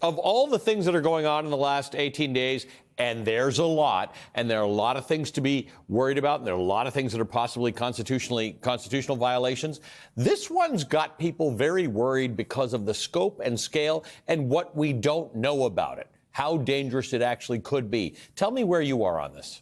of all the things that are going on in the last 18 days, and there's a lot, and there are a lot of things to be worried about, and there are a lot of things that are possibly constitutional violations, this one's got people very worried because of the scope and scale and what we don't know about it, how dangerous it actually could be. Tell me where you are on this.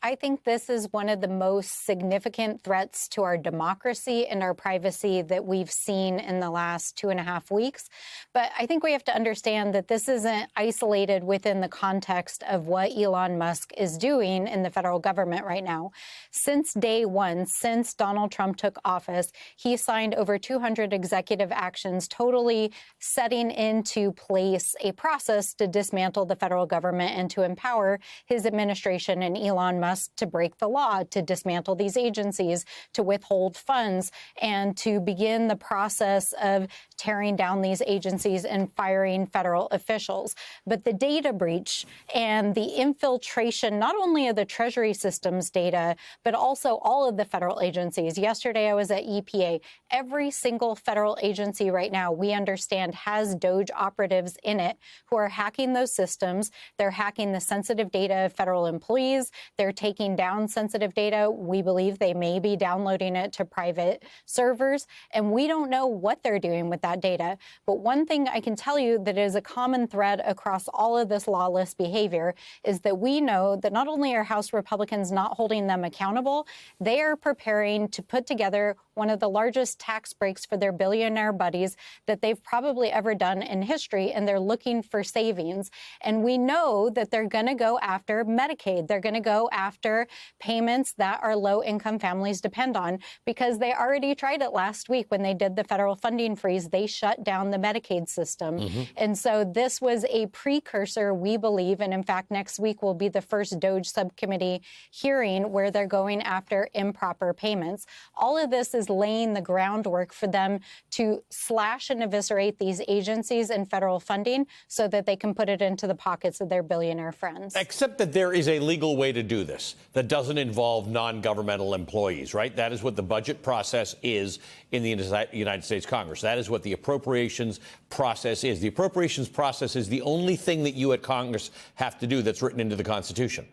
I think this is one of the most significant threats to our democracy and our privacy that we've seen in the last 2.5 weeks. But I think we have to understand that this isn't isolated within the context of what Elon Musk is doing in the federal government right now. Since day one, since Donald Trump took office, he signed over 200 executive actions, totally setting into place a process to dismantle the federal government and to empower his administration and Elon Musk to break the law, to dismantle these agencies, to withhold funds, and to begin the process of tearing down these agencies and firing federal officials. But the data breach and the infiltration, not only of the Treasury system's data, but also all of the federal agencies. Yesterday, I was at EPA. Every single federal agency right now, we understand, has DOJ operatives in it who are hacking those systems. They're hacking the sensitive data of federal employees. They're taking down sensitive data. We believe they may be downloading it to private servers, and we don't know what they're doing with that data. But one thing I can tell you that is a common thread across all of this lawless behavior is that we know that not only are House Republicans not holding them accountable, they are preparing to put together one of the largest tax breaks for their billionaire buddies that they've probably ever done in history, and they're looking for savings. And we know that they're going to go after Medicaid. They're going to go after payments that our low-income families depend on, because they already tried it last week when they did the federal funding freeze. They shut down the Medicaid system. And so this was a precursor, we believe, and in fact, next week will be the first DOJ subcommittee hearing where they're going after improper payments. All of this is laying the groundwork for them to slash and eviscerate these agencies and federal funding so that they can put it into the pockets of their billionaire friends. Except that there is a legal way to do this that doesn't involve non-governmental employees, right? That is what the budget process is in the United States Congress. That is what the appropriations process is. The appropriations process is the only thing that you at Congress have to do that's written into the Constitution.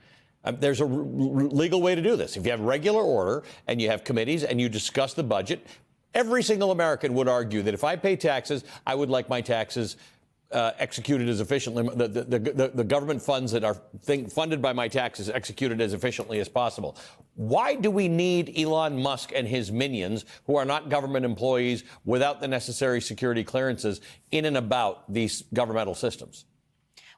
There's a legal way to do this. If you have regular order and you have committees and you discuss the budget, every single American would argue that if I pay taxes, I would like my taxes executed as efficiently, the government funds that are funded by my taxes executed as efficiently as possible. Why do we need Elon Musk and his minions, who are not government employees without the necessary security clearances, in and about these governmental systems?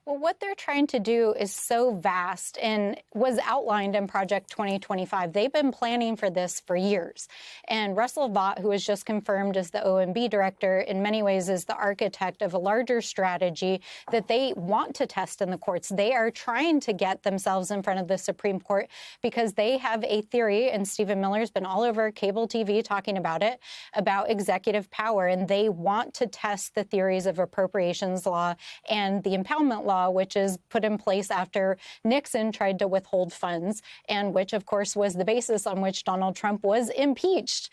Well, what they're trying to do is so vast and was outlined in Project 2025. They've been planning for this for years. And Russell Vought, who was just confirmed as the OMB director, in many ways is the architect of a larger strategy that they want to test in the courts. They are trying to get themselves in front of the Supreme Court because they have a theory, and Stephen Miller's been all over cable TV talking about it, about executive power. And they want to test the theories of appropriations law and the impoundment law, which is put in place after Nixon tried to withhold funds, and which, of course, was the basis on which Donald Trump was impeached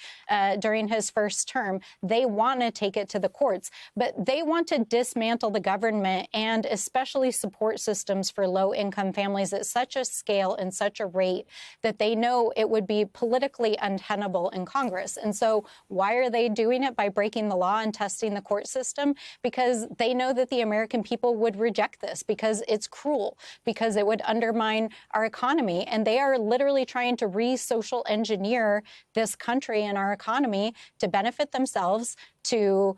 during his first term. They want to take it to the courts, but they want to dismantle the government and especially support systems for low-income families at such a scale and such a rate that they know it would be politically untenable in Congress. And so why are they doing it? By breaking the law and testing the court system? Because they know that the American people would reject this, because it's cruel, because it would undermine our economy. And they are literally trying to re-social engineer this country and our economy to benefit themselves, to,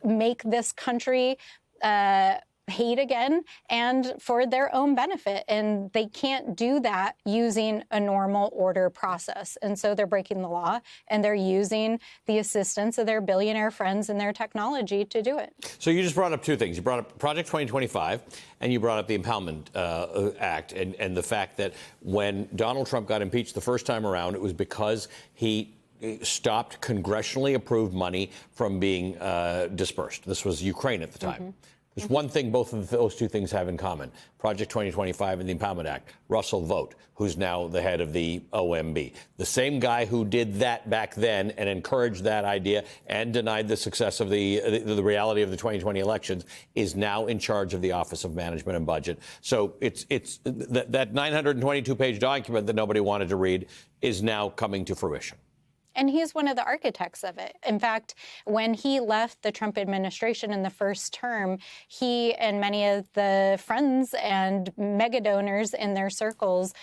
make this country hate again and for their own benefit. And they can't do that using a normal order process. And so they're breaking the law, and they're using the assistance of their billionaire friends and their technology to do it. So you just brought up two things. You brought up Project 2025, and you brought up the Impoundment Act, and the fact that when Donald Trump got impeached the first time around, it was because he stopped congressionally approved money from being dispersed. This was Ukraine at the time. There's one thing both of those two things have in common. Project 2025 and the Empowerment Act. Russell Vought, who's now the head of the OMB. The same guy who did that back then and encouraged that idea and denied the success of the reality of the 2020 elections is now in charge of the Office of Management and Budget. So it's that 922-page document that nobody wanted to read is now coming to fruition. And he's one of the architects of it. In fact, when he left the Trump administration in the first term, he and many of the friends and mega donors in their circles,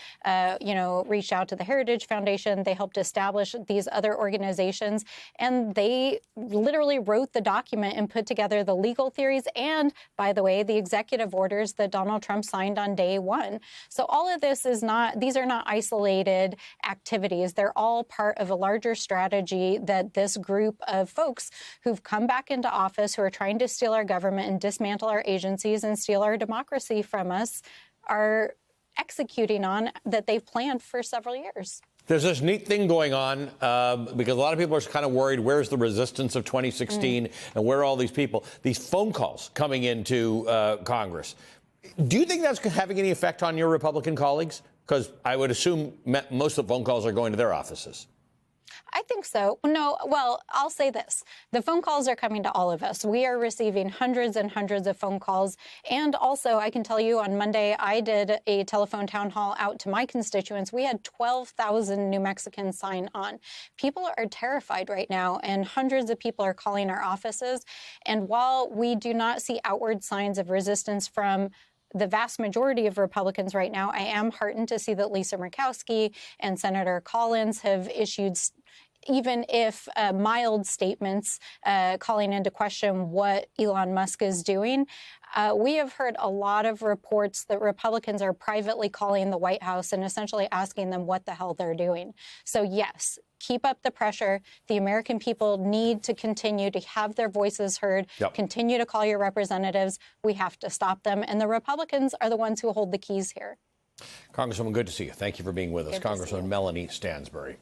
reached out to the Heritage Foundation. They helped establish these other organizations, and they literally wrote the document and put together the legal theories and, by the way, the executive orders that Donald Trump signed on day one. So all of this these are not isolated activities. They're all part of a larger strategy that this group of folks who've come back into office, who are trying to steal our government and dismantle our agencies and steal our democracy from us, are executing on, that they've planned for several years. There's this neat thing going on because a lot of people are kind of worried, where's the resistance of 2016 and where are all these people? These phone calls coming into Congress. Do you think that's having any effect on your Republican colleagues? Because I would assume most of the phone calls are going to their offices. I think so. No, well, I'll say this. The phone calls are coming to all of us. We are receiving hundreds and hundreds of phone calls. And also, I can tell you on Monday, I did a telephone town hall out to my constituents. We had 12,000 New Mexicans sign on. People are terrified right now, and hundreds of people are calling our offices. And while we do not see outward signs of resistance from the vast majority of Republicans right now, I am heartened to see that Lisa Murkowski and Senator Collins have issued, even if mild statements, calling into question what Elon Musk is doing. We have heard a lot of reports that Republicans are privately calling the White House and essentially asking them what the hell they're doing. So yes, keep up the pressure. The American people need to continue to have their voices heard, continue to call your representatives. We have to stop them. And the Republicans are the ones who hold the keys here. Congresswoman, good to see you. Thank you for being with us. Congresswoman Melanie Stansbury.